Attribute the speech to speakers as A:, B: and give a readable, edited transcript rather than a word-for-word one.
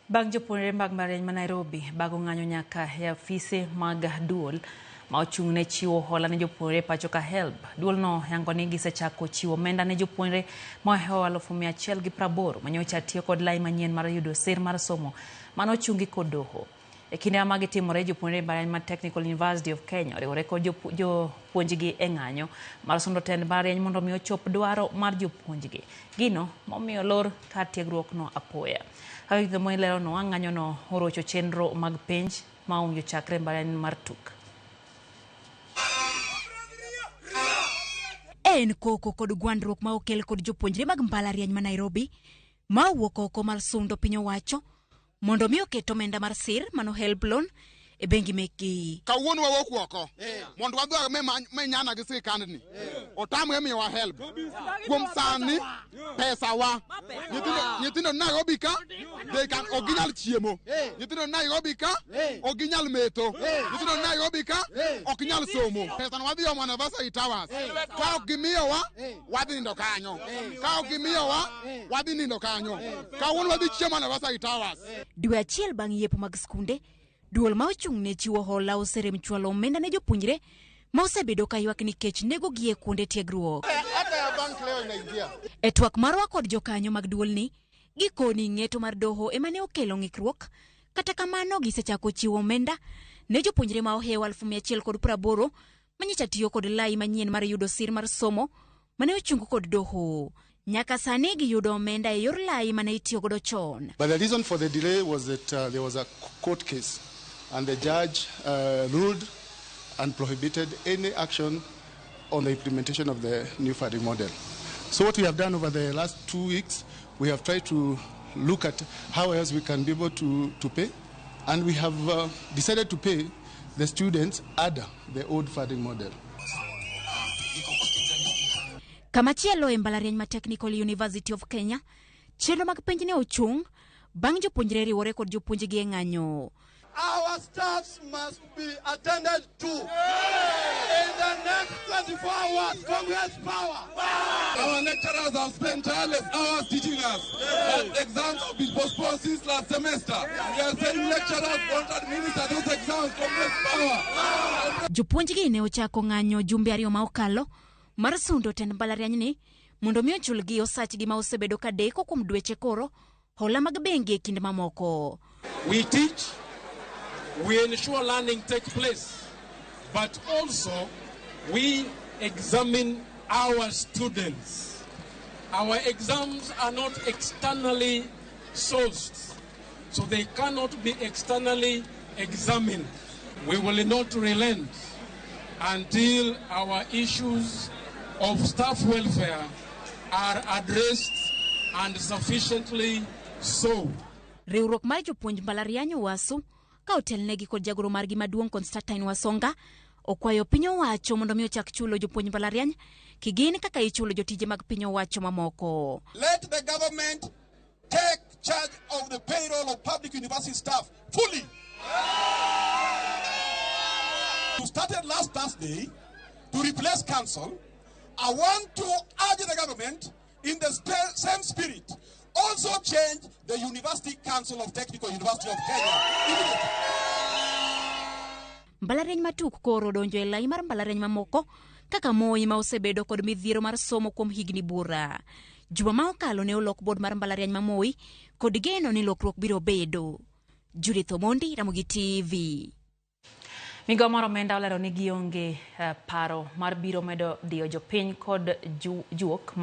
A: Bang Jopuonjre mag mbalariany ma Nairobi bago ng'anyo nyaka e afise mag duol ma ochung' ne chiwo hola ne jopuonjre pacho ka HELB. Duol no yango ni gisechako chiwo omenda ne jopuonjre mohewo 180 manyocha tiyo kod lai manyien mar yudo sir mar somo mano ochungi kod doho. E kinde ma gitimore, jopuonjre mbalariany ma Technical University of Kenya oriwore kod jopuonjgi e ng'anyo mar sundo tend mbalariany mondo mi ochop dwaro mar jopuonjgi. Gino momiyo lor kar tiegruok no apoya. Hagi mo ilero no ng'anyo no orocho chenro mag penj ma onge chakre mbalariany mar Tuk.
B: En koko kod gwandruok ma okel kod jopuonjre mag mbalariany ma Nairobi ma wuok oko mar sundo piny owacho mondo mi oket omenda mar sir mano HELB loan e bengi meki.
C: Kawuono wawuok oko mondo wadwa me nyana gi sirkand ni. Otamre miyo wa HELB. Kuom sani pesa wa. Nyithindo Nairobi ka they can oginyal chiemo. Nyithindo Nairobi ka oginyal meto. Nyithindo Nairobi ka oginyal somo. Pesa no wadhi omo anniversary towers. Ka gimiyo wa wadhi nindo kanyo. Ka gimiyo wa wadhi nindo kanyo. Kawuono wadhi chiemo anniversary towers.
B: Dwe achiel bang' yepo mag skunde, duol ma ochung' ne chiwo hola oserem chwalo omenda ne jopuonjre ma osebedo ka ywak nikech nego gi e kuonde tiegruok. E twak marwa kod jokanyo mag duol ni, gikoni ng'eto mar doho ema ne okelo ng'ikruok, kata kamano gisechako chiwo omenda ne jopuonjre ma ohewo 180 manyicha tiyo kod lai manyien mar yudo sir mar somo mane ochung kod doho. Nyaka sani giyudo omenda e yor lai mane itiyo godo chon.
D: But the reason for the delay was that there was a court case and the judge ruled and prohibited any action on the implementation of the new funding model. So what we have done over the last 2 weeks, we have tried to look at how else we can be able to pay, and we have decided to pay the students under the old funding model.
B: Kamachielo e mbalariany ma Technical University of Kenya, chenro mag penj ne ochung' bang' jopuonjre riwore kod jopuonjgi e ng'anyo.
E: Our staffs must be attended to in the next 24 hours. Congress power. Our lecturers have spent tireless hours teaching us. But exams have been postponed since last semester. We are saying lecturers won't administer those exams. Congress power.
B: Jopuonjgi ne ochako ng'anyo jumbe ariyo ma okalo mar sundo tend mbalariany ni mondo mi ochulgi osachgi ma osebedo ka deko kuom dweche koro hola mag bengi e kinde mamoko.
F: We teach, we ensure learning takes place, but also we examine our students. Our exams are not externally sourced, so they cannot be externally examined. We will not relent until our issues of staff welfare are addressed and sufficiently so.
B: Riwruok mar jopuonj mbalariany wasu ka otelnegi kod jagoro margi maduong' Constantine Wasonga okwayo piny owacho mondo mi ochak chulo jopuonj mbalariany kigin kaka ichulo jotije mag piny owacho mamoko.
E: Let the government take charge of the payroll of public university staff fully. We started last Thursday to replace council. I want to urge the government in the same spirit also change the University Council of Technical University of Kenya.
B: Mbalariany ma Tuk koro donjo e lai mar mbalariany mamoko kaka Moi ma osebedo kod midhiero mar somo kuom higni bura. Juma ma okalo ne olok board mar mbalariany ma Moi kod geno ni lokruok biro bedo. Judith Omondi, Ramogi TV.
A: Migawo mar omenda olero ni gionge paro mar biro medo diyo jopiny kod juok